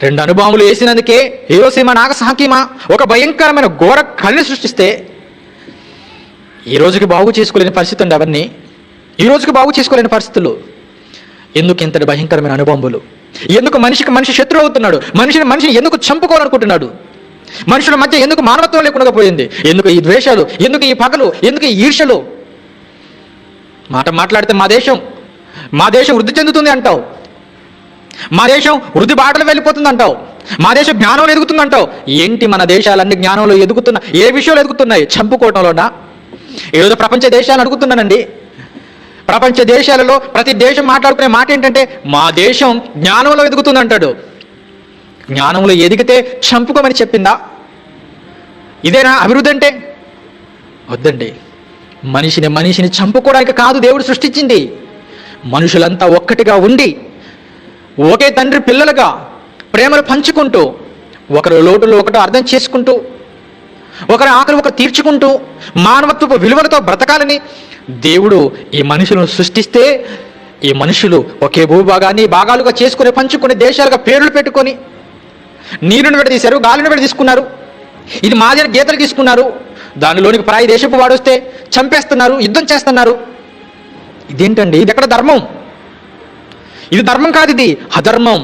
2 అణుబాంబులు వేసినందుకే హీరోసీమ నాగసాకిమ ఒక భయంకరమైన ఘోర కళని సృష్టిస్తే ఈ రోజుకి బాగు చేసుకోలేని పరిస్థితి ఉంది. అవన్నీ ఈ రోజుకి బాగు చేసుకోలేని పరిస్థితులు. ఎందుకు ఇంతటి భయంకరమైన అణుబాంబులు? ఎందుకు మనిషికి మనిషి శత్రువు అవుతున్నాడు? మనిషిని ఎందుకు చంపుకోవాలనుకుంటున్నాడు? మనుషుల మధ్య ఎందుకు మానవత్వం లేకుండా పోయింది? ఎందుకు ఈ ద్వేషాలు? ఎందుకు ఈ పగలు? ఎందుకు ఈ ఈర్షలు? మాట్లాడితే మా దేశం వృద్ధి చెందుతుంది అంటావు, మా దేశం వృద్ధి బాటలు వెళ్ళిపోతుంది అంటావు, మా దేశం జ్ఞానంలో ఎదుగుతుంది అంటావు. ఏంటి మన దేశాలన్నీ జ్ఞానంలో ఎదుగుతున్నా? ఏ విషయంలో ఎదుగుతున్నాయి? చంపుకోవటంలోనా? ఈరోజు ప్రపంచ దేశాలు అడుగుతున్నానండి. ప్రపంచ దేశాలలో ప్రతి దేశం మాట్లాడుకునే మాట ఏంటంటే మా దేశం జ్ఞానంలో ఎదుగుతుంది అంటాడు. జ్ఞానంలో ఎదిగితే చంపుకోమని చెప్పిందా? ఇదేనా అభివృద్ధి అంటే? వద్దండి. మనిషిని చంపుకోవడానికి కాదు దేవుడు సృష్టించింది. మనుషులంతా ఒక్కటిగా ఉండి ఒకే తండ్రి పిల్లలుగా ప్రేమను పంచుకుంటూ, ఒకరు లోటులో ఒకటో అర్థం చేసుకుంటూ, ఒకరి ఆకలి ఒకరు తీర్చుకుంటూ, మానవత్వపు విలువలతో బ్రతకాలని దేవుడు ఈ మనుషులను సృష్టిస్తే, ఈ మనుషులు ఒకే భూభాగాన్ని భాగాలుగా చేసుకుని పంచుకుని దేశాలుగా పేర్లు పెట్టుకొని నీరుని విడదీశారు, గాలిని విడదీసుకున్నారు. ఇది మాదిరి గీతలు తీసుకున్నారు. దానిలోనికి పరాయి దేశపు వాడు వస్తే చంపేస్తున్నారు, యుద్ధం చేస్తున్నారు. ఇదేంటండి? ఇది ఎక్కడ ధర్మం? ఇది ధర్మం కాదు, ఇది అధర్మం.